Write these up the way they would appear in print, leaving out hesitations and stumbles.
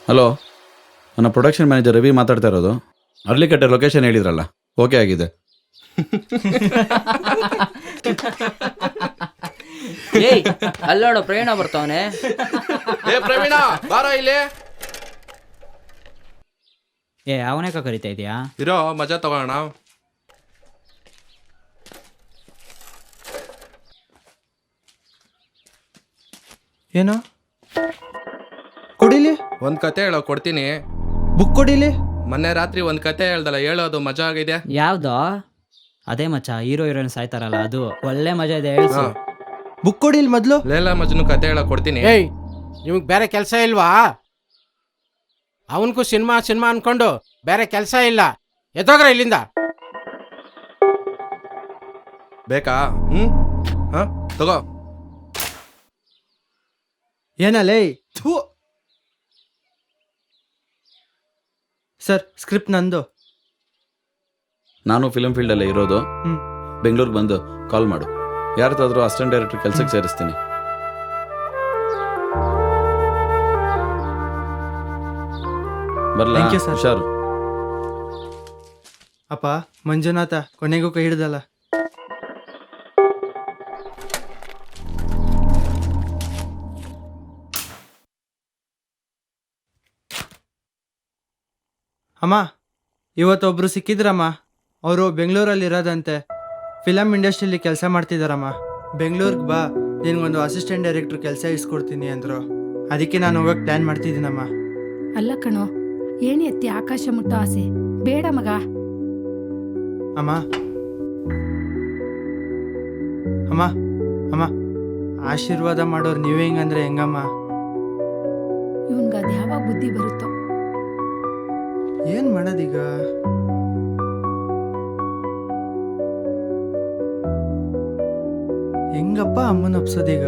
Hello, ನನ್ನ production manager Ravi ಮಾತಾಡ್ತಾ ಇರೋದು. ಅರ್ಲಿಕಟ್ಟೆ ಲೊಕೇಶನ್ ಹೇಳಿದ್ರಲ್ಲ, ಓಕೆ ಆಗಿದೆ. ಏಯ್ ಅಲ್ಲೋಡು ಪ್ರವೀಣ ಬರ್ತಾವನೆ. ಪ್ರವೀಣ ಬಾರ ಇಲ್ಲಿ. ಅವನೇಕ ಕರಿತಾ ಇದೀಯಾ? ಇರೋ ಮಜಾ ತಗೋಣ. ಏನು ಕೊಡಿಲಿ? ಒಂದ್ ಕತೆ ಹೇಳೋ ಕೊಡ್ತೀನಿ. ಬುಕ್ ಕೊಡಿಲಿ. ಮೊನ್ನೆ ರಾತ್ರಿ ಒಂದ್ ಕತೆ ಹೇಳ್ದಲ್ಲ, ಹೇಳೋದು ಮಜಾ ಆಗಿದೆ. ಯಾವ್ದು? ಅದೇ ಮಚ್ಚ, ಹೀರೋ ಹೀರೋಯಿನ್ ಸಾಯ್ತಾರಲ್ಲ, ಅದು ಒಳ್ಳೆ ಮಜಾ ಇದೆ, ಹೇಳ್ಸು. ಬುಕ್ ಕೊಡಿಲ್ ಮೊದ್ಲು. ಲೇಲಾ ಮಜ್ನು ಕತೆ ಹೇಳೋ ಕೊಡ್ತೀನಿ. ಏಯ್, ನಿಮಗೆ ಬೇರೆ ಕೆಲಸ ಇಲ್ವಾ? ಅವನಿಗೂ ಸಿನಿಮಾ ಅನ್ಕೊಂಡು ಬೇರೆ ಕೆಲಸ ಇಲ್ಲ. ಎತ್ತೋಗ್ರ ಇಲ್ಲಿಂದ. ಬೇಕಾ? ಹಾ ತಗೋ. ಏನಲ್ಲೇ? ಸರ್, ಸ್ಕ್ರಿಪ್ಟ್ ನಂದು. ನಾನು ಫಿಲ್ಮ್ ಫೀಲ್ಡಲ್ಲೇ ಇರೋದು. ಬೆಂಗಳೂರಿಗೆ ಬಂದು ಕಾಲ್ ಮಾಡು. ಯಾರ್ದಾದ್ರೂ ಅಸಿಸ್ಟೆಂಟ್ ಡೈರೆಕ್ಟರ್ ಕೆಲಸಕ್ಕೆ ಸೇರಿಸ್ತೀನಿ. ಬರ್ಲಾ? ಹುಷಾರು. ಅಪ್ಪ ಮಂಜುನಾಥ ಕೊನೆಗೂ ಕೈ ಹಿಡ್ದಲ್ಲ. ಅಮ್ಮ, ಇವತ್ತೊಬ್ರು ಸಿಕ್ಕಿದ್ರಮ್ಮ. ಅವರು ಬೆಂಗಳೂರಲ್ಲಿ ಇರೋದಂತೆ. ಫಿಲಮ್ ಇಂಡಸ್ಟ್ರಿಯಲ್ಲಿ ಕೆಲಸ ಮಾಡ್ತಿದ್ದಾರಮ್ಮ. ಬೆಂಗಳೂರಿಗೆ ಬಾ, ನಿನ್ಗೊಂದು ಅಸಿಸ್ಟೆಂಟ್ ಡೈರೆಕ್ಟ್ರ್ ಕೆಲಸ ಇಸ್ಕೊಡ್ತೀನಿ ಅಂದರು. ಅದಕ್ಕೆ ನಾನು ಹೋಗಕ್ಕೆ ಪ್ಲ್ಯಾನ್ ಮಾಡ್ತಿದ್ದೀನಮ್ಮ. ಅಲ್ಲ ಕಣೋ, ಏಣಿ ಎತ್ತಿ ಆಕಾಶ ಮುಟ್ಟೋ ಆಸೆ ಬೇಡ ಮಗ. ಅಮ್ಮ ಅಮ್ಮ ಅಮ್ಮ ಆಶೀರ್ವಾದ ಮಾಡೋರು ನೀವೇ ಹಿಂಗಂದ್ರೆ ಹೆಂಗಮ್ಮ? ಇವನ್ಗದು ಯಾವಾಗ ಬುದ್ಧಿ ಬರುತ್ತೋ? ಏನ್ ಮಾಡೋದೀಗ? ಹೆಂಗಪ್ಪ ಅಮ್ಮನ ಒಪ್ಸೋದೀಗ?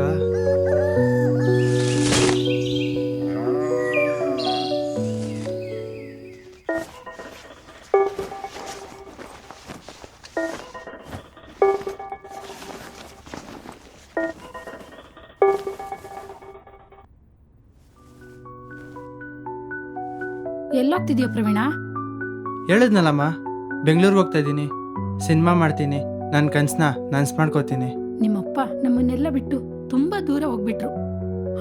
ಎಲ್ಲೋಗ್ತಿದ್ಯೋ ಪ್ರವೀಣ? ಹೇಳಿದ್ನಲ್ಲಮ್ಮ, ಬೆಂಗಳೂರಿಗೆ ಹೋಗ್ತಾ ಇದ್ದೀನಿ. ಸಿನಿಮಾ ಮಾಡ್ತೀನಿ. ನನ್ನ ಕನ್ಸನ್ನ ನನ್ಸ್ ಮಾಡ್ಕೋತೀನಿ. ನಿಮ್ಮಪ್ಪ ನಮ್ಮನ್ನೆಲ್ಲ ಬಿಟ್ಟು ತುಂಬಾ ದೂರ ಹೋಗ್ಬಿಟ್ರು.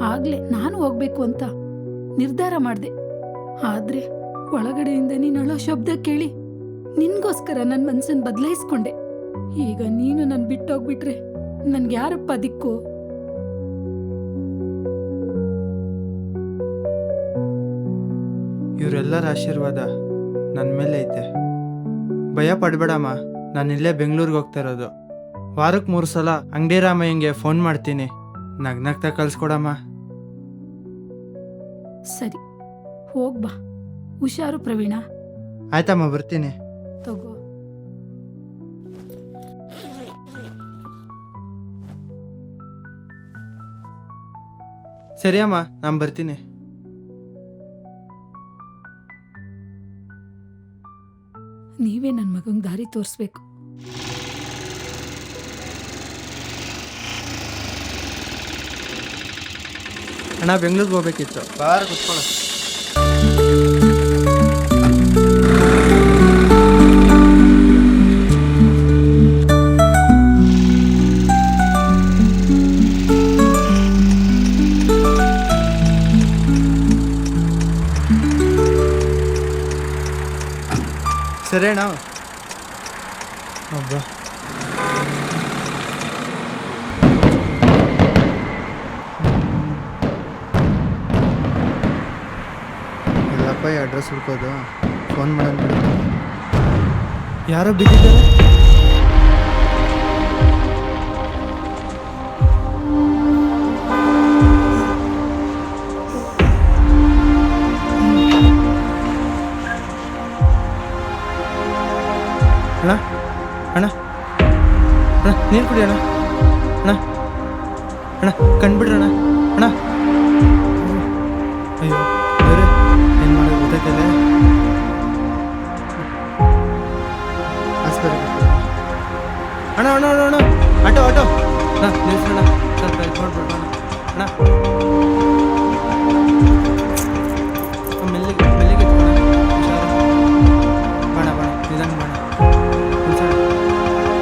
ಆಗ್ಲೇ ನಾನು ಹೋಗ್ಬೇಕು ಅಂತ ನಿರ್ಧಾರ ಮಾಡಿದೆ. ಆದ್ರೆ ಒಳಗಡೆಯಿಂದ ನೀನು ಅಳೋ ಶಬ್ದ ಕೇಳಿ ನಿನ್ಗೋಸ್ಕರ ನನ್ನ ಮನ್ಸನ್ನು ಬದಲಾಯಿಸ್ಕೊಂಡೆ. ಈಗ ನೀನು ನನ್ನ ಬಿಟ್ಟೋಗ್ಬಿಟ್ರೆ ನನ್ಗೆ ಯಾರಪ್ಪ ದಿಕ್ಕು? ಇವರೆಲ್ಲರ ಆಶೀರ್ವಾದ ನನ್ನ ಮೇಲೆ ಐತೆ. ಭಯ ಪಡ್ಬೇಡಮ್ಮ, ನಾನು ಇಲ್ಲೇ ಬೆಂಗಳೂರಿಗೆ ಹೋಗ್ತಾ ಇರೋದು. ವಾರಕ್ಕೆ 3 ಸಲ ಅಂಗಡಿ ರಾಮಯ್ಯಂಗೆ ಫೋನ್ ಮಾಡ್ತೀನಿ. ನಗ್ನಗ್ತಾ ಕಳ್ಸ್ಕೊಡಮ್ಮ. ಸರಿ, ಹೋಗ್ಬಾ. ಹುಷಾರು ಪ್ರವೀಣ. ಆಯ್ತಮ್ಮ, ಬರ್ತೀನಿ. ತಗೋ. ಸರಿ ಅಮ್ಮ, ನಾನು ಬರ್ತೀನಿ. ನೀವೇ ನನ್ನ ಮಗಂಗೆ ದಾರಿ ತೋರಿಸ್ಬೇಕು. ಅಣ್ಣ ಬೆಂಗಳೂರಿಗೆ ಹೋಗ್ಬೇಕಿತ್ತು. ಬಾರ ಕುತ್ಕೊಳ್ಳೋ. ಸರಿ ಅಣ್ಣ. ಹಬ್ಬ ಎಲ್ಲಪ್ಪ ಈ ಅಡ್ರೆಸ್ ಹುಡ್ಕೋದು. ಫೋನ್ ಮಾಡೋಣ ಬಿಡು. ಯಾರೋ ಬಿದ್ದಿದ್ದಾರೆ. ಅಣ್ಣ ಅಣ್ಣ ಅಣ್ಣ ನೀರು ಕುಡಿ ಅಣ್ಣ. ಅಣ್ಣ ಅಣ್ಣ ಕಂಡ್ಬಿಡ್ರಣ್ಣ. ಅಣ್ಣ ಅಯ್ಯೋ ಬೇರೆ ಏನು ಮಾಡೋದು ಗೊತ್ತಾಯ್ತಲ್ಲ. ಆಸ್ಪತ್ರೆ ಅಣ್ಣ ಅಣ್ಣ ಅಣ್ಣ ಅಣ್ಣ ಆಟೋ ಆಟೋ ಅಣ್ಣ ನಿಲ್ಸಣ್ಣ. ಸ್ವಲ್ಪ ಹೆಲ್ಪ್ ಮಾಡ್ಬಿಡೋಣ ಅಣ್ಣ. ಮೆಲ್ಲಿಗೆ ಮೆಲ್ಲಿಗೆ ಎತ್ಕೊಣ. ಹುಷಾರು. ಬಾಣ ಬಾಣ ನಿಧಾನ ಬಾಣ.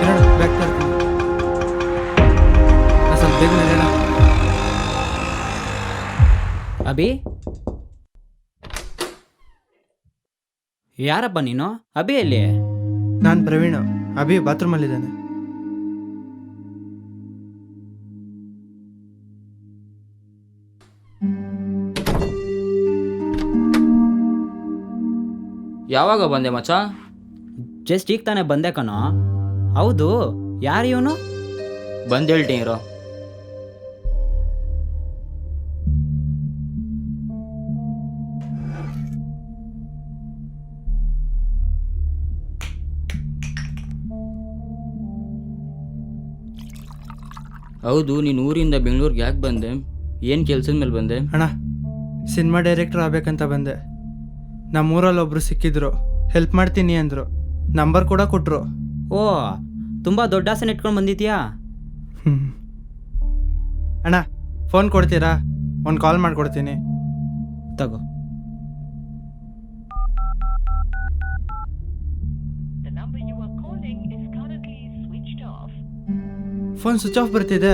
ಇರೋಣ ಬ್ಯಾಗ್ ತರ್ತೀನಿ. ಸ್ವಲ್ಪ ಬೇಗ ನಡೆಯೋಣ. ಅಭಿ, ಯಾರಪ್ಪ ನೀನು? ಅಭಿ ಎಲ್ಲಿ? ನಾನು ಪ್ರವೀಣ್. ಅಭಿ ಬಾತ್ರೂಮಲ್ಲಿದ್ದಾನೆ. ಯಾವಾಗ ಬಂದೆ ಮಚ್ಚ? ಜಸ್ಟ್ ಈಗ ತಾನೇ ಬಂದೆ ಕಣೋ. ಹೌದು, ಯಾರು ಇವನು? ಬಂದು ಹೇಳ್ತೀನಿ ಇರೋ. ಹೌದು, ನೀನು ಊರಿಂದ ಬೆಂಗಳೂರಿಗೆ ಯಾಕೆ ಬಂದೆ? ಏನು ಕೆಲಸದ ಮೇಲೆ ಬಂದೆ? ಅಣ್ಣ ಸಿನಿಮಾ ಡೈರೆಕ್ಟರ್ ಆಗ್ಬೇಕಂತ ಬಂದೆ. ನಮ್ಮೂರಲ್ಲಿ ಒಬ್ರು ಸಿಕ್ಕಿದ್ರು, ಹೆಲ್ಪ್ ಮಾಡ್ತೀನಿ ಅಂದರು. ನಂಬರ್ ಕೂಡ ಕೊಟ್ಟರು. ಓ, ತುಂಬ ದೊಡ್ಡ ಆಸೆನ ಇಟ್ಕೊಂಡು ಬಂದಿದ್ಯಾ? ಅಣ್ಣ ಫೋನ್ ಕೊಡ್ತೀರಾ? ಒಂದು ಕಾಲ್ ಮಾಡಿಕೊಡ್ತೀನಿ. ತಗೋ. ಫೋನ್ ಸ್ವಿಚ್ ಆಫ್ ಬರ್ತಿದೆ.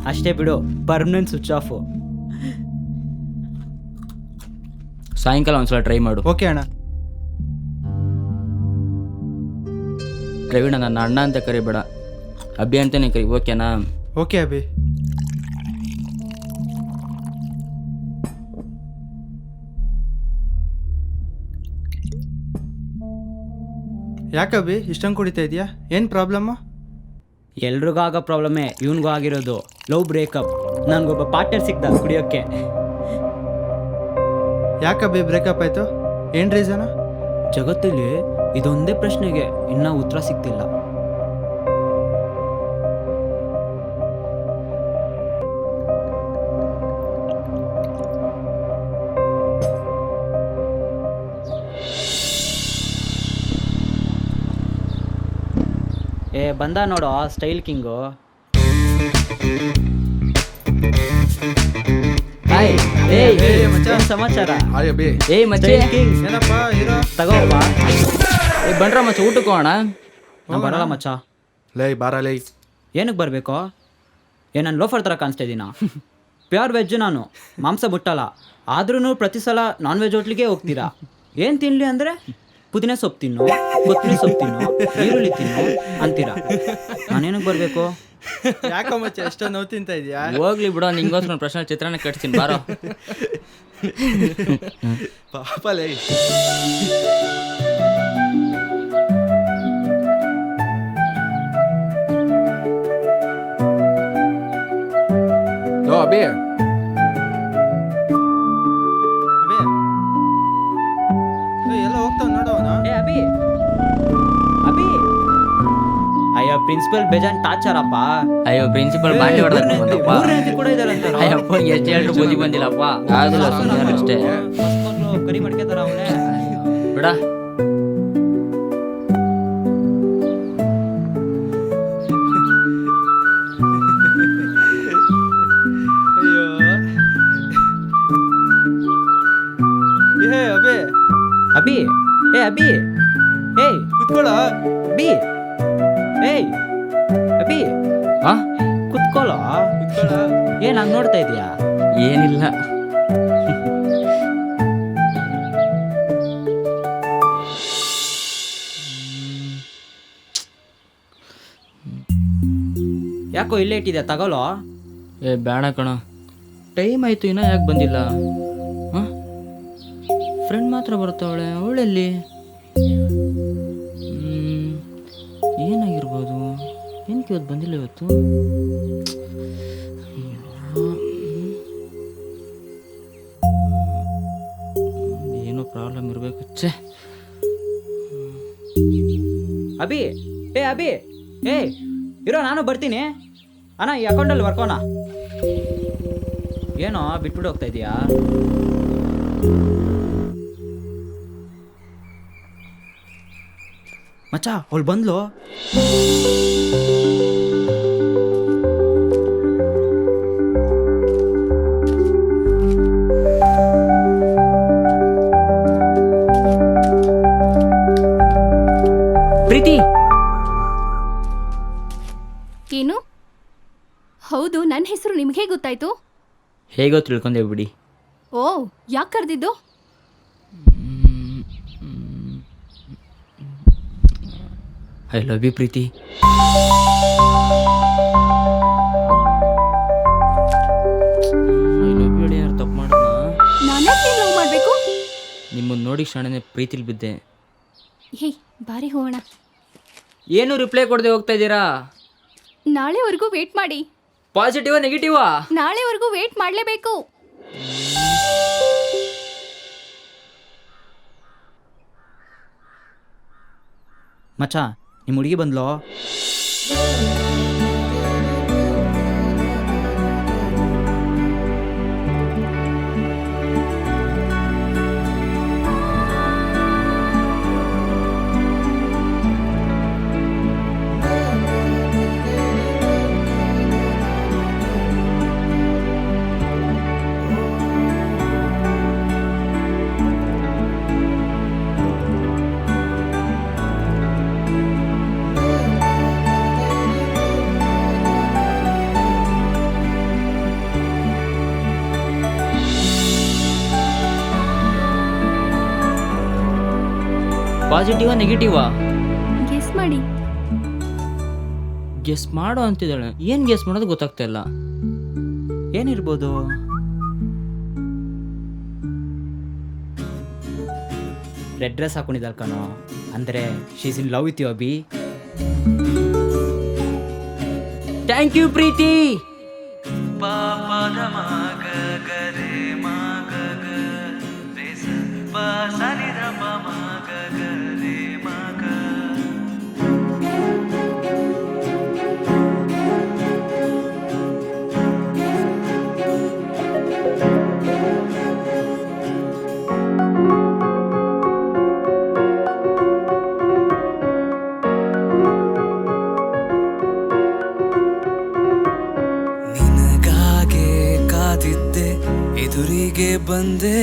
ಅಷ್ಟೇ ಬಿಡು, ಪರ್ಮನೆಂಟ್ ಸ್ವಿಚ್ ಆಫು. ಸಾಯಂಕಾಲ ಒಂದ್ಸಲ ಟ್ರೈ ಮಾಡು. ಓಕೆ ಅಣ್ಣ. ಪ್ರವೀಣ, ನನ್ನ ಅಣ್ಣ ಅಂತ ಕರಿಬೇಡ, ಅಭಿ ಅಂತಾನೆ ಕರಿ, ಓಕೆನಾ? ಓಕೆ ಅಭಿ. ಯಾಕಬ್ಬಿ ಇಷ್ಟೊಂದು ಕುಡಿತಾ ಇದೆಯಾ? ಏನು ಪ್ರಾಬ್ಲಮ್ಮು? ಎಲ್ರಿಗೂ ಆಗೋ ಪ್ರಾಬ್ಲಮ್ಮೇ ಇವನಿಗೂ ಆಗಿರೋದು. Love breakup. ನನಗೊಬ್ಬ ಪಾರ್ಟ್ನರ್ ಸಿಕ್ತ ಕುಡಿಯೋಕ್ಕೆ. ಯಾಕಬ್ಬಿ ಬ್ರೇಕಪ್ ಆಯಿತು? ಏನು ರೀಸನು? ಜಗತ್ತಲ್ಲಿ ಇದೊಂದೇ ಪ್ರಶ್ನೆಗೆ ಇನ್ನೂ ಉತ್ತರ ಸಿಗ್ತಿಲ್ಲ. ಬಂದ ನೋಡು ಸ್ಟೈಲ್ ಕಿಂಗು. ಸಮಾಚಾರ? ಆಯ್ ಅಭಿ. ಏಯ್ ಮಚ್ಚೆ, ಕಿಂಗ್ ಏನಪ್ಪ ಹೀರೋ? ತಗೋಪ್ಪ. ಬಂಡ್ರ ಮಚ್ಚ, ಊಟಕ್ಕೆ ಹೋಗೋಣ. ನಾನು ಬರಲ್ಲ ಮಚ್ಚ. ಲೈ ಬಾರ ಲೈ. ಏನಕ್ಕೆ ಬರಬೇಕು? ನಾನು ಲೋಫರ್ ಥರ ಕಾಣಿಸ್ತಾ ಇದ್ದೀನ? ಪ್ಯೂರ್ ವೆಜ್ ನಾನು, ಮಾಂಸ ಮುಟ್ಟಲ್ಲ. ಆದ್ರೂ ಪ್ರತಿ ಸಲ ನಾನ್ ವೆಜ್ ಹೋಟ್ಲಿಗೆ ಹೋಗ್ತೀರಾ. ಏನು ತಿನ್ನಲಿ ಅಂದರೆ ಪುದೀನ ಸೊಪ್ಪು ತಿನ್ನು, ಕೊತ್ತಂಬರಿ ಸೊಪ್ಪು ತಿನ್ನು, ಈರುಳ್ಳಿ ತಿನ್ನು ಅಂತೀರಾ. ನಾನೇನಕ್ಕೆ ಬರಬೇಕು? ಯಾಕೋ ಮಚ್ಚ ಎಷ್ಟೋ ನೋವು ತಿಂತ ಇದೆಯಾ? ಹೋಗ್ಲಿ ಬಿಡೋ, ನಿಂಗೋಸ್ಕರ ಪ್ರಶ್ನೆ ಚಿತ್ರಾನ್ನ ಕಟ್ತೀನಿ ಬಾರೋ. ಪಾಪ ಲೈ. ಲೋ ಅಭಿ. ಅಭಿ ಎಲ್ಲ ಹೋಗ್ತಾವ ನೋಡು ಅವನು. ಏ ಅಭಿ, ಪ್ರಿನ್ಸಿಪಲ್ ಬೇಜಾನ್ ಟಾರ್ಚರಪ್ಪ. ಅಯ್ಯೋ ಪ್ರಿನ್ಸಿಪಲ್ ಬಾಂಡಿ ಹೊಡೆದಪ್ಪ ಮೂರನೇ ಹೆಂಡತಿ ಕೂಡ ಇದಾರಂತೆ. ಅಯ್ಯಪ್ಪ ಎಷ್ಟು ಹೇಳಿದ್ರು ಬುದ್ಧಿ ಬಂದಿಲ್ಲಪ್ಪ. ಆಗೋದಿಲ್ಲ ಸುಮ್ಮನೆ ಅಷ್ಟೇ ಕರಿ ಮಾಡ್ಕೊತಾರ ಅವನೇ. ಬಿಡ. ಏ ಅಬೇ ಅಭಿ ಏ ಅಭಿ ಏಯ್ ಕುತ್ಕೊಳ್ಳ. ಅಭಿ ಏಯ್ ಅಭಿ ಆ ಕುತ್ಕೊಳ್ಳೋ. ಏನ್ ಹಂಗ್ ನೋಡ್ತಾ ಇದೀಯಾ? ಏನಿಲ್ಲ. ಯಾಕೋ ಇಲ್ಲೇ ಇಟ್ಟಿದ್ಯಾ, ತಗೊಳ್ಳೋ. ಏ ಬೇಡ ಕಣ, ಟೈಮ್ ಆಯ್ತು ಇನ್ನೂ ಯಾಕೆ ಬಂದಿಲ್ಲ? ಹಾಂ, ಫ್ರೆಂಡ್ ಮಾತ್ರ ಬರ್ತಾವಳೆ, ಅವಳೆಲ್ಲಿ? ಏನಾಗಿರ್ಬೋದು? ಏನಕ್ಕೆ ಇವತ್ತು ಬಂದಿಲ್ಲ ಇವತ್ತು? ಏನೋ ಪ್ರಾಬ್ಲಮ್ ಇರಬೇಕು. ಛೇ. ಅಭಿ ಏ ಅಭಿ ಏ ಇರೋ, ನಾನು ಬರ್ತೀನಿ ಅಣ್ಣ. ಈ ಅಕೌಂಟಲ್ಲಿ ಬರ್ಕೋಣ. ಏನೋ ಬಿಟ್ಬಿಟ್ಟು ಹೋಗ್ತಾ ಇದೀಯಾ? ಮಚ್ಚ ಅವಳು ಬಂದ್ಲು. ಪ್ರೀತಿ, ಏನು? ಹೌದು, ನನ್ನ ಹೆಸರು ನಿಮಗೆ ಗೊತ್ತಾಯ್ತು? ಹೇಗೋ ತಿಳ್ಕೊಂಡೆ ಬಿಡಿ. ಓ, ಯಾಕೆ ಕರೆದಿದ್ದು? I love you Preethi. I love you ಯಾರು ತಪ್ಪು ಮಾಡೋಣ? ನಾನ್ಯಾಕೆ ಲವ್ ಮಾಡಬೇಕು? ನಿಮ್ಮನ್ನು ನೋಡಿ ಕ್ಷಣನೇ ಪ್ರೀತಿಲಿ ಬಿದ್ದೆ. ಹೇ, ಬಾರಿ ಹೋಗೋಣ. ಏನು ರಿಪ್ಲೈ ಕೊಡದೆ ಹೋಗ್ತಾ ಇದ್ದೀರಾ? ನಾಳೆವರೆಗೂ ವೇಟ್ ಮಾಡಿ. ಪಾಸಿಟಿವಾ ನೆಗೆಟಿವಾ? ನಾಳೆವರೆಗೂ ವೇಟ್ ಮಾಡಲೇಬೇಕು. ಮಚ್ಚ ನಿಮ್ಮ ಹುಡುಗಿ ಬಂದ್ಲೋ. ಪಾಸಿಟಿವಾ ನೆಗೆಟಿವಾ? ಗೆಸ್ ಮಾಡಿ. ಗೆಸ್ ಮಾಡು ಅಂತಿದ್ದಾಳೆ. ಏನು ಗೆಸ್ ಮಾಡೋದು ಗೊತ್ತಾಗ್ತಾ ಇಲ್ಲ. ಏನಿರ್ಬೋದು? ರೆಡ್ ಡ್ರೆಸ್ ಹಾಕೊಂಡಿದ್ದಾಳೆ ಕಣೋ. ಅಂದರೆ she's in love with you Abhi. Thank you Preethi. ನಿನಗಾಗೆ ಕಾದಿದ್ದೆ, ಎದುರಿಗೆ ಬಂದೆ,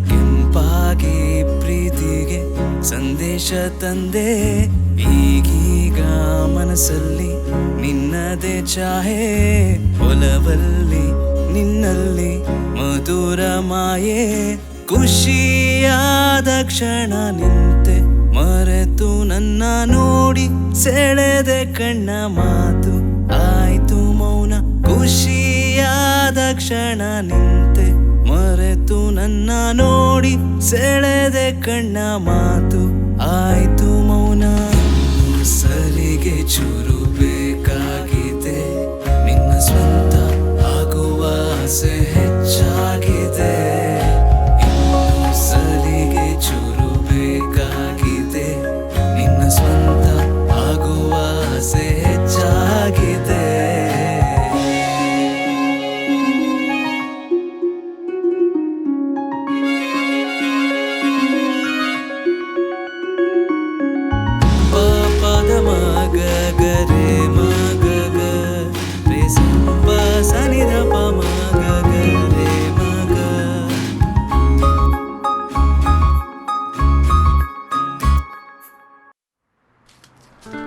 ಕೆಂಪಾಗಿ ಪ್ರೀತಿಗೆ ಸಂದೇಶ ತಂದೆ. ಈಗೀಗ ಮನಸ್ಸಲ್ಲಿ ನಿನ್ನದೇ ಚಾಹೆ, ಒಲವಲ್ಲಿ ನಿನ್ನಲ್ಲಿ ಮಧುರ ಮಾಯೆ. ಖುಷಿಯಾದ ಕ್ಷಣ ನಿಂತೆ, ಮರೆತು ನನ್ನ ನೋಡಿ ಸೆಳೆದೆ ಕಣ್ಣ ಮಾತು ಆಯ್ತು ಮೌನ. ಖುಷಿಯಾದ ಕ್ಷಣ ನಿಂತೆ, ಮರೆತು ನನ್ನ ನೋಡಿ ಸೆಳೆದೆ ಕಣ್ಣ ಮಾತು ಆಯ್ತು ಮೌನ. ಸಲಿಗೆ ಚೂರು ಬೇಕಾಗಿದೆ, ನಿನ್ನ ಸ್ವಂತ ಆಗುವ ಆಸೆ ಹೆಚ್ಚಾಗಿದೆ. ಸಲಿಗೆ ಚೂರು ಬೇಕಾಗಿದೆ, ನಿನ್ನ ಸ್ವಂತ ಆಗುವ ಆಸೆ ಕಟ್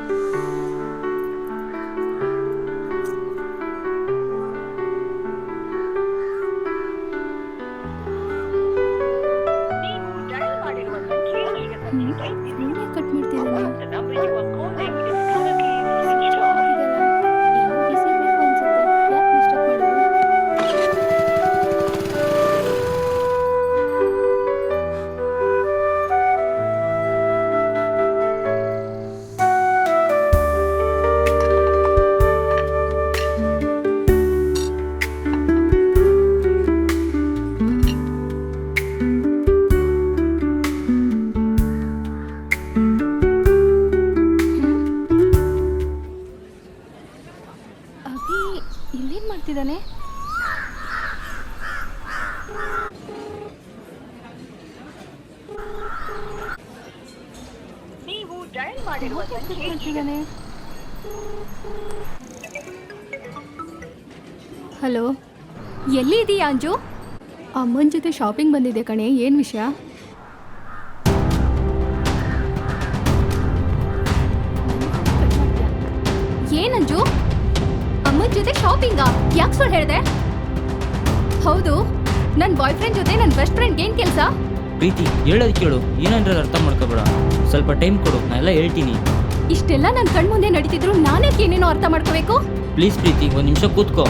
ಮಾಡ್ತಿದ್ದಾನೆ. ಅಭಿ ಇಲ್ಲೇನ್ ಮಾಡ್ತಿದ್ದಾನೆ? ಹಲೋ, ಎಲ್ಲಿ ಇದೀಯಾ ಅಂಜು? ಅಮ್ಮನ ಜೊತೆ ಶಾಪಿಂಗ್ ಬಂದಿದೆ ಕಣೆ, ಏನ್ ವಿಷಯ? ಏನಂಜು, ಅಮ್ಮನ ಜೊತೆ ಶಾಪಿಂಗಾ? ಯಾಕೆ ಸುಳ್ಳು ಹೇಳಿದೆ? ಹೌದು, ನನ್ನ ಬಾಯ್ ಫ್ರೆಂಡ್ ಜೊತೆ ನನ್ನ ಬೆಸ್ಟ್ ಫ್ರೆಂಡ್ ಏನ್ ಕೆಲಸ? ಪ್ರೀತಿ ಹೇಳೋದು ಕೇಳು, ಏನಂದ್ರೆ ಅರ್ಥ ಮಾಡ್ಕೋಬೇಡ. ಸ್ವಲ್ಪ ಟೈಮ್ ಕೊಡು, ನಾ ಎಲ್ಲ ಹೇಳ್ತೀನಿ. ಇಷ್ಟೆಲ್ಲ ನನ್ನ ಕಣ್ಮುಂದೆ ನಡೀತಿದ್ರು ನಾನೇ ಏನೇನೋ ಅರ್ಥ ಮಾಡ್ಕೋಬೇಕು? ಪ್ಲೀಸ್ ಪ್ರೀತಿ, ಒಂದು ನಿಮಿಷ ಕೂತ್ಕೋ.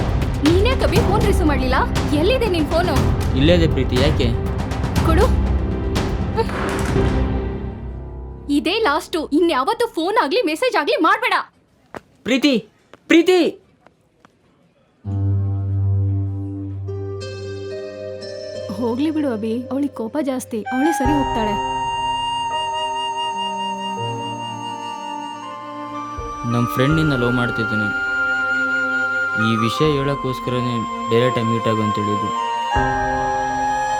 ನೀನೇ ಕಬಿ ಫೋನ್ ರಿಸೀವ್ ಮಾಡಲಿಲ್ಲ. ಎಲ್ಲಿದೆ ನಿನ್ ಫೋನು? ಇಲ್ಲೇ ಇದೆ ಪ್ರೀತಿ, ಯಾಕೆ? ಕೊಡು. ಇದೇ ಲಾಸ್ಟು, ಇನ್ಯಾವತ್ತೂ ಫೋನ್ ಆಗ್ಲಿ ಮೆಸೇಜ್ ಆಗ್ಲಿ ಮಾಡಬೇಡ. ಪ್ರೀತಿ ಪ್ರೀತಿ ಹೋಗ್ಲಿ ಬಿಡು ಅಭಿ, ಅವಳಿಗೆ ಕೋಪ ಜಾಸ್ತಿ, ಅವಳೇ ಸರಿ ಹೋಗ್ತಾಳೆ. ನಮ್ಮ ಫ್ರೆಂಡ್ನಿಂದ ಲವ್ ಮಾಡ್ತಿದ್ದೀನಿ. ಈ ವಿಷಯ ಹೇಳೋಕ್ಕೋಸ್ಕರನೇ ಡೈರೆಕ್ಟಾಗಿ ಮೀಟ್ ಆಗು ಅಂತ ಹೇಳಿದ್ದು.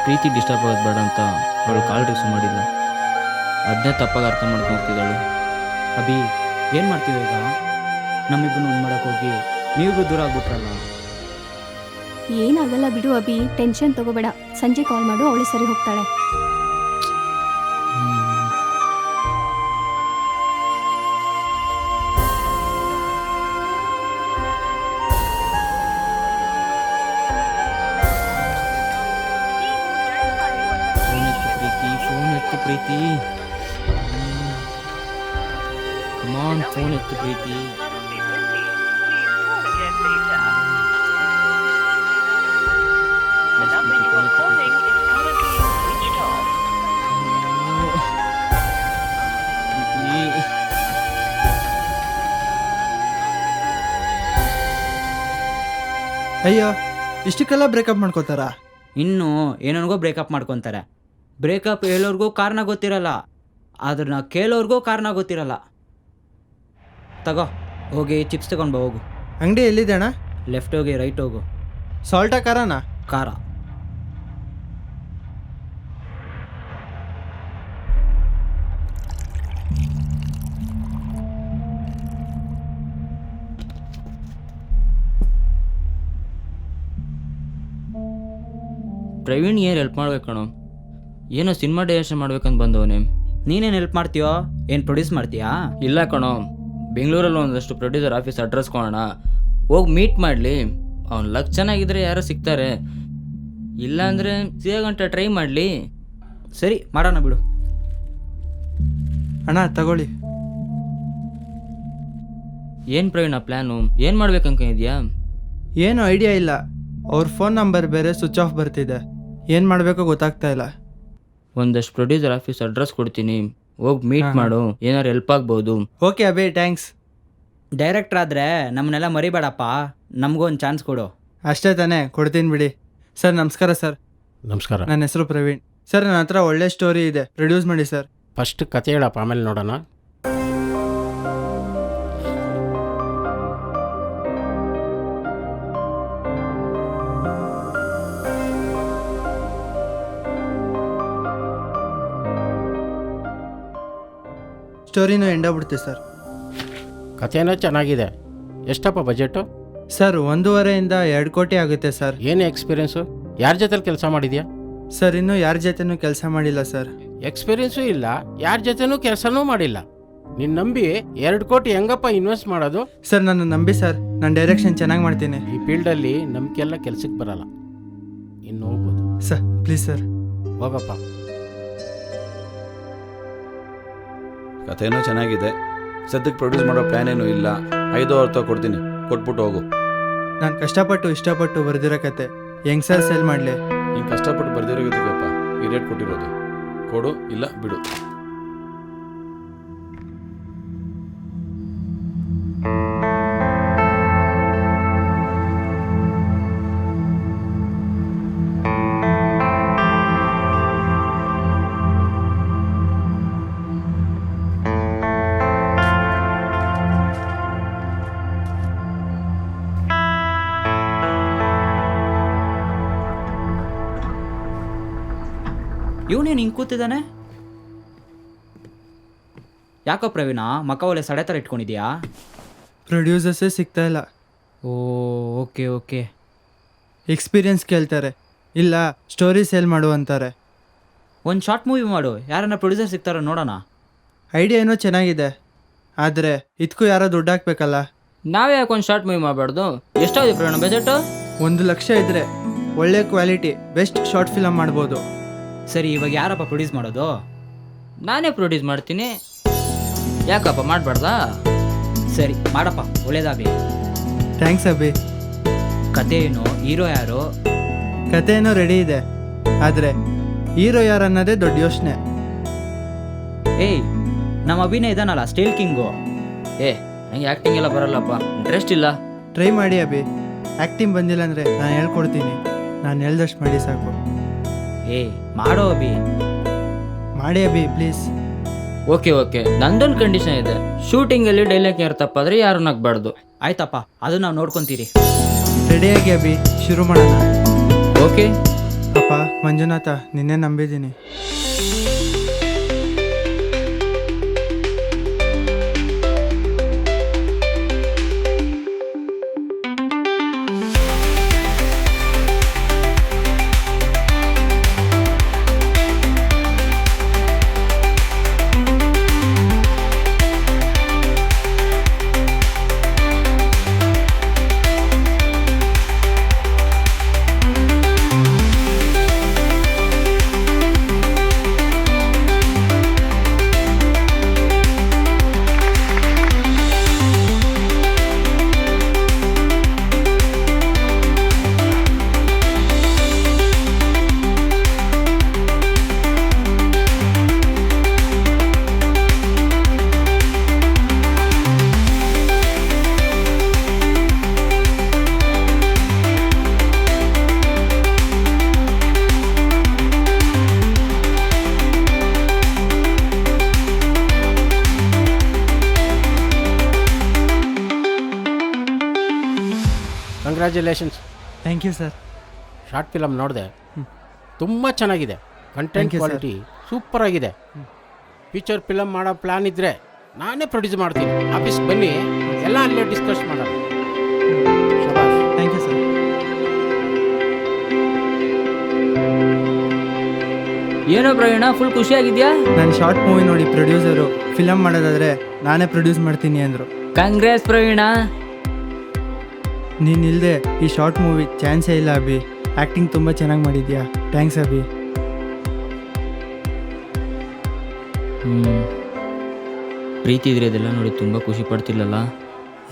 ಪ್ರೀತಿ ಡಿಸ್ಟರ್ಬ್ ಆಗೋದು ಬೇಡ ಅಂತ ಅವಳು ಕಾಲ್ ರಿಸೀವ್ ಮಾಡಿಲ್ಲ. ಅದನ್ನೇ ತಪ್ಪಾಗಿ ಅರ್ಥ ಮಾಡ್ಕೊಂಡು ಹೋಗ್ತಿದ್ದಾಳು. ಅಭಿ ಏನು ಮಾಡ್ತೀವಿ ಈಗ? ನಮ್ಮಿಬ್ಬರು ಒಂದು ಮಾಡಕ್ಕೆ ಹೋಗಿ ನೀವಿಗೂ ದೂರ ಆಗ್ಬಿಟ್ರಲ್ಲ. ಏನಾಗಲ್ಲ ಬಿಡು ಅಭಿ, ಟೆನ್ಷನ್ ತಗೋಬೇಡ. ಸಂಜೆ ಕಾಲ್ ಮಾಡು, ಅವಳು ಸರಿ ಹೋಗ್ತಾಳೆ. ಫೋನ್ ಎತ್ತು ಪ್ರೀತಿ. ಕಮಾನ್, ಫೋನ್ ಎತ್ತು ಪ್ರೀತಿ. ಅಯ್ಯೋ, ಇಷ್ಟಕ್ಕೆಲ್ಲ ಬ್ರೇಕಪ್ ಮಾಡ್ಕೋತಾರ? ಇನ್ನು ಏನೋ ಬ್ರೇಕಪ್ ಮಾಡ್ಕೊತಾರೆ. ಬ್ರೇಕಪ್ ಹೇಳೋರ್ಗೂ ಕಾರಣ ಗೊತ್ತಿರಲ್ಲ, ಅದನ್ನ ಕೇಳೋರ್ಗೂ ಕಾರಣ ಗೊತ್ತಿರಲ್ಲ. ತಗೋ, ಹೋಗಿ ಚಿಪ್ಸ್ ತಗೊಂಡು ಬಾ, ಹೋಗು. ಅಂಗಡಿ ಎಲ್ಲಿದೆ ಅಣ್ಣ? ಲೆಫ್ಟ್ ಹೋಗಿ ರೈಟ್ ಹೋಗು. ಸಾಲ್ಟಾ ಖಾರನಾ? ಖಾರ. ಪ್ರವೀಣ್ ಏನು ಹೆಲ್ಪ್ ಮಾಡ್ಬೇಕಣೋ? ಏನೋ ಸಿನಿಮಾ ಡೈರೆಕ್ಷನ್ ಮಾಡ್ಬೇಕಂತ ಬಂದವನೇ. ನೀನೇನು ಹೆಲ್ಪ್ ಮಾಡ್ತೀಯೋ? ಏನು ಪ್ರೊಡ್ಯೂಸ್ ಮಾಡ್ತೀಯಾ? ಇಲ್ಲ ಕಣೋ, ಬೆಂಗಳೂರಲ್ಲಿ ಒಂದಷ್ಟು ಪ್ರೊಡ್ಯೂಸರ್ ಆಫೀಸ್ ಅಡ್ರೆಸ್ ಕೊಡೋಣ, ಹೋಗಿ ಮೀಟ್ ಮಾಡಲಿ. ಅವ್ನು ಲಕ್ ಚೆನ್ನಾಗಿದ್ರೆ ಯಾರೋ ಸಿಗ್ತಾರೆ, ಇಲ್ಲಾಂದರೆ ಸಿಗೋಗಂಟ ಟ್ರೈ ಮಾಡಲಿ. ಸರಿ, ಮಾಡೋಣ ಬಿಡು. ಅಣ್ಣ ತಗೊಳ್ಳಿ. ಏನು ಪ್ರವೀಣ ಪ್ಲ್ಯಾನು? ಏನು ಮಾಡ್ಬೇಕಂತಿದ್ಯಾ? ಏನು ಐಡಿಯಾ ಇಲ್ಲ. ಅವ್ರ ಫೋನ್ ನಂಬರ್ ಬೇರೆ ಸ್ವಿಚ್ ಆಫ್ ಬರ್ತಿದೆ. ಏನು ಮಾಡಬೇಕೋ ಗೊತ್ತಾಗ್ತಾ ಇಲ್ಲ. ಒಂದಷ್ಟು ಪ್ರೊಡ್ಯೂಸರ್ ಆಫೀಸ್ ಅಡ್ರೆಸ್ ಕೊಡ್ತೀನಿ, ಹೋಗಿ ಮೀಟ್ ಮಾಡು, ಏನಾರು ಹೆಲ್ಪ್ ಆಗ್ಬೋದು. Okay ಅಬೇ, thanks. ಡೈರೆಕ್ಟ್ರ್ ಆದರೆ ನಮ್ಮನ್ನೆಲ್ಲ ಮರಿಬೇಡಪ್ಪ, ನಮಗೊಂದು ಚಾನ್ಸ್ ಕೊಡು. ಅಷ್ಟೇ ತಾನೇ, ಕೊಡ್ತೀನಿ ಬಿಡಿ. ಸರ್ ನಮಸ್ಕಾರ. ಸರ್ ನಮಸ್ಕಾರ. ನನ್ನ ಹೆಸರು ಪ್ರವೀಣ್. ಸರ್ ನನ್ನ ಹತ್ರ ಒಳ್ಳೆ ಸ್ಟೋರಿ ಇದೆ, ಪ್ರೊಡ್ಯೂಸ್ ಮಾಡಿ ಸರ್. ಫಸ್ಟ್ ಕತೆ ಹೇಳಪ್ಪ, ಆಮೇಲೆ ನೋಡೋಣ. ಸ್ಟೋರಿನೂ ಎಂಡಾಗ್ಬಿಡ್ತೀವಿ ಸರ್. ಕಥೆನೂ ಚೆನ್ನಾಗಿದೆ. ಎಷ್ಟಪ್ಪ ಬಜೆಟು? ಸರ್ 1.5 ಇಂದ 2 ಕೋಟಿ ಆಗುತ್ತೆ ಸರ್. ಏನು ಎಕ್ಸ್ಪೀರಿಯೆನ್ಸು? ಯಾರ ಜೊತೆಲಿ ಕೆಲಸ ಮಾಡಿದ್ಯಾ? ಸರ್ ಇನ್ನೂ ಯಾರ ಜೊತೆನೂ ಕೆಲಸ ಮಾಡಿಲ್ಲ ಸರ್. ಎಕ್ಸ್ಪೀರಿಯೆನ್ಸು ಇಲ್ಲ, ಯಾರ ಜೊತೆನೂ ಕೆಲಸನೂ ಮಾಡಿಲ್ಲ. ನಿನ್ನ ನಂಬಿ 2 ಕೋಟಿ ಹೆಂಗಪ್ಪ ಇನ್ವೆಸ್ಟ್ ಮಾಡೋದು? ಸರ್ ನನ್ನ ನಂಬಿ ಸರ್, ನಾನು ಡೈರೆಕ್ಷನ್ ಚೆನ್ನಾಗಿ ಮಾಡ್ತೀನಿ. ಈ ಫೀಲ್ಡಲ್ಲಿ ನಂಬಿಕೆ ಎಲ್ಲ ಕೆಲ್ಸಕ್ಕೆ ಬರಲ್ಲ. ಇನ್ನು ಹೋಗ್ಬೋದು. Sir please sir. ಹೋಗಪ್ಪ. ಕಥೆನೂ ಚೆನ್ನಾಗಿದೆ, ಸದ್ಯಕ್ಕೆ ಪ್ರೊಡ್ಯೂಸ್ ಮಾಡೋ ಪ್ಲ್ಯಾನ್ ಏನೂ ಇಲ್ಲ. 5,000 ಕೊಡ್ತೀನಿ, ಕೊಟ್ಬಿಟ್ಟು ಹೋಗು. ನಾನು ಕಷ್ಟಪಟ್ಟು ಇಷ್ಟಪಟ್ಟು ಬರೆದಿರೋ ಕತೆ ಹೆಂಗ್ ಸರ್ ಸೇಲ್ ಮಾಡಲಿ? ನೀನು ಕಷ್ಟಪಟ್ಟು ಬರ್ದಿರೋಗಪ್ಪ ಈ ರೇಟ್ ಕೊಟ್ಟಿರೋದು. ಕೊಡು ಇಲ್ಲ ಬಿಡು. ಇವನೇನು ಹಿಂಗೆ ಕೂತಿದ್ದಾನೆ? ಯಾಕೋ ಪ್ರವೀಣ, ಮಕ್ಕ ಒಳ್ಳೆ ಸಡೆ ಥರ ಇಟ್ಕೊಂಡಿದ್ಯಾ? ಪ್ರೊಡ್ಯೂಸರ್ಸೇ ಸಿಗ್ತಾ ಇಲ್ಲ. ಓ ಓಕೆ ಓಕೆ. ಎಕ್ಸ್ಪೀರಿಯನ್ಸ್ ಕೇಳ್ತಾರೆ, ಇಲ್ಲ ಸ್ಟೋರಿ ಸೇಲ್ ಮಾಡು ಅಂತಾರೆ. ಒಂದು ಶಾರ್ಟ್ ಮೂವಿ ಮಾಡು, ಯಾರನ್ನ ಪ್ರೊಡ್ಯೂಸರ್ ಸಿಗ್ತಾರೋ ನೋಡೋಣ. ಐಡಿಯಾ ಏನೋ ಚೆನ್ನಾಗಿದೆ, ಆದರೆ ಇದಕ್ಕೂ ಯಾರೋ ದುಡ್ಡು ಹಾಕ್ಬೇಕಲ್ಲ. ನಾವೇ ಯಾಕೆ ಒಂದು ಶಾರ್ಟ್ ಮೂವಿ ಮಾಡಬಾರ್ದು? ಎಷ್ಟಾಗಿದೆ ಪ್ರವೀಣ ಬಜೆಟು? 1 ಲಕ್ಷ ಇದ್ರೆ ಒಳ್ಳೆ ಕ್ವಾಲಿಟಿ ಬೆಸ್ಟ್ ಶಾರ್ಟ್ ಫಿಲಮ್ ಮಾಡ್ಬೋದು. ಸರಿ, ಇವಾಗ ಯಾರಪ್ಪ ಪ್ರೊಡ್ಯೂಸ್ ಮಾಡೋದು? ನಾನೇ ಪ್ರೊಡ್ಯೂಸ್ ಮಾಡ್ತೀನಿ. ಯಾಕಪ್ಪ ಮಾಡಬಾರ್ದಾ? ಸರಿ ಮಾಡಪ್ಪ, ಒಳ್ಳೇದಾಗಲಿ. ಥ್ಯಾಂಕ್ಸ್ ಅಭಿ. ಕತೆ ಏನು, ಹೀರೋ ಯಾರು? ಕತೆ ಏನೋ ರೆಡಿ ಇದೆ, ಆದರೆ ಹೀರೋ ಯಾರು ಅನ್ನೋದೇ ದೊಡ್ಡ ಯೋಚನೆ. ಏಯ್, ನಮ್ಮ ಅಭಿನಯ ಇದಾನಲ್ಲ ಸ್ಟೀಲ್ ಕಿಂಗು. ನಂಗೆ ಆ್ಯಕ್ಟಿಂಗ್ ಎಲ್ಲ ಬರಲ್ಲಪ್ಪ, ಇಂಟ್ರೆಸ್ಟ್ ಇಲ್ಲ. ಟ್ರೈ ಮಾಡಿ ಅಭಿ. ಆ್ಯಕ್ಟಿಂಗ್ ಬಂದಿಲ್ಲ ಅಂದರೆ ನಾನು ಹೇಳ್ಕೊಡ್ತೀನಿ. ನಾನು ಹೇಳ್ದಷ್ಟು ಮಾಡಿ ಸಾಕು. ಏಯ್ ಮಾಡೋ ಅಭಿ. ಮಾಡಿ ಅಭಿ ಪ್ಲೀಸ್. ಓಕೆ, ನಂದೊಂದು ಕಂಡೀಷನ್ ಇದೆ. ಶೂಟಿಂಗಲ್ಲಿ ಡೈಲಾಗ್ ಯಾರು ತಪ್ಪಾದರೆ ಯಾರು ನಗ್ಬಾರ್ದು. ಆಯ್ತಪ್ಪ, ಅದು ನಾವು ನೋಡ್ಕೊತೀರಿ. ರೆಡಿಯಾಗಿ ಅಭಿ, ಶುರು ಮಾಡೋಣ. ಓಕೆ. ಅಪ್ಪ ಮಂಜುನಾಥ, ನಿನ್ನೆ ನಂಬಿದ್ದೀನಿ. Congratulations. Thank you sir. Short film ನೋಡಿದೆ, ತುಂಬ ಚೆನ್ನಾಗಿದೆ. ಕಂಟೆಂಟ್ ಕ್ವಾಲಿಟಿ ಸೂಪರ್ ಆಗಿದೆ. ಫ್ಯೂಚರ್ ಫಿಲಮ್ ಮಾಡೋ ಪ್ಲ್ಯಾನ್ ಇದ್ದರೆ ನಾನೇ ಪ್ರೊಡ್ಯೂಸ್ ಮಾಡ್ತೀನಿ. ಆಫೀಸ್ ಬನ್ನಿ, ಎಲ್ಲ ಅಲ್ಲೇ ಡಿಸ್ಕಸ್ ಮಾಡೋಣ. Thank you sir. ಏನೋ ಪ್ರವೀಣ, ಫುಲ್ ಖುಷಿಯಾಗಿದ್ಯಾ? ನಾನು ಶಾರ್ಟ್ ಮೂವಿ ನೋಡಿ ಪ್ರೊಡ್ಯೂಸರು ಫಿಲಮ್ ಮಾಡೋದಾದರೆ ನಾನೇ ಪ್ರೊಡ್ಯೂಸ್ ಮಾಡ್ತೀನಿ ಅಂದರು. ಕಾಂಗ್ರೆಸ್ ಪ್ರವೀಣ. ನೀನಿಲ್ಲದೆ ಈ ಶಾರ್ಟ್ ಮೂವಿ ಚಾನ್ಸೇ ಇಲ್ಲ ಅಭಿ. ಆ್ಯಕ್ಟಿಂಗ್ ತುಂಬ ಚೆನ್ನಾಗಿ ಮಾಡಿದ್ಯಾ. ಥ್ಯಾಂಕ್ಸ್ ಅಭಿ. ಪ್ರೀತಿ ಇದ್ರೆ ಇದೆಲ್ಲ ನೋಡಿ ತುಂಬ ಖುಷಿ ಪಡ್ತಿಲ್ಲಲ್ಲ?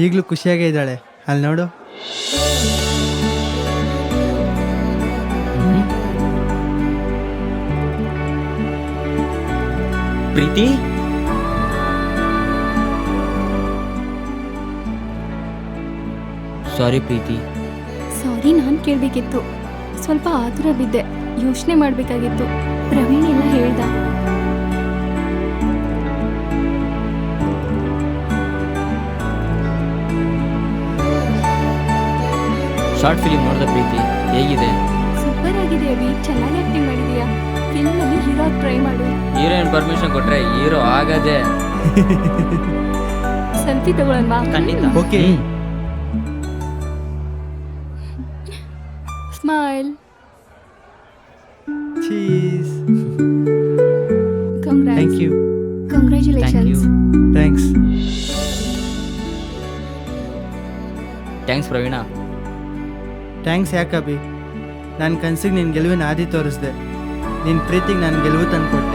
ಈಗಲೂ ಖುಷಿಯಾಗೇ ಇದ್ದಾಳೆ, ಅಲ್ಲಿ ನೋಡು. ಪ್ರೀತಿ, ಸಾರಿ ಪ್ರೀತಿ. ಸಾರಿ, ನಾನು ಕೇಳಬೇಕಿತ್ತು. ಸ್ವಲ್ಪ ಆತುರ ಬಿದ್ದೆ, ಯೋಚನೆ ಮಾಡಬೇಕಾಗಿತ್ತು. ಪ್ರವೀಣ್ ಎಲ್ಲ ಹೇಳ್ದ. ಶಾರ್ಟ್ ಫಿಲಿಮ್ ನೋಡಿದ ಪ್ರೀತಿ, ಹೇಗಿದೆ? ಸೂಪರ್ ಆಗಿದೆ ಅಭಿ, ಚೆನ್ನಾಗಿ ಆಕ್ಟಿಂಗ್ ಮಾಡಿದೀಯಾ. ಫಿಲ್ಮಲ್ಲಿ ಹೀರೋ ಟ್ರೈ ಮಾಡು. ಹೀರೋಯಿನ್ ಪರ್ಮಿಷನ್ ಕೊಟ್ರೆ ಹೀರೋ ಆಗದೆ. ಸೆಲ್ಫಿ ತಗೊಳ್ಳೋಣ. ಖಂಡಿತ. Okay. Smile. Cheese. Congrats. Thank you. Congratulations. Thanks. Thanks Praveen. Thanks ಯಾಕೆ ಅಭಿ? ನನ್ನ ಕನ್ಸಿಗೆ ನಿನ್ನ ಗೆಲುವಿನ ಹಾದಿ ತೋರಿಸ್ದೆ. ನಿನ್ನ ಪ್ರೀತಿಗೆ ನಾನು ಗೆಲುವು ತಂದು ಕೊಟ್ಟೆ.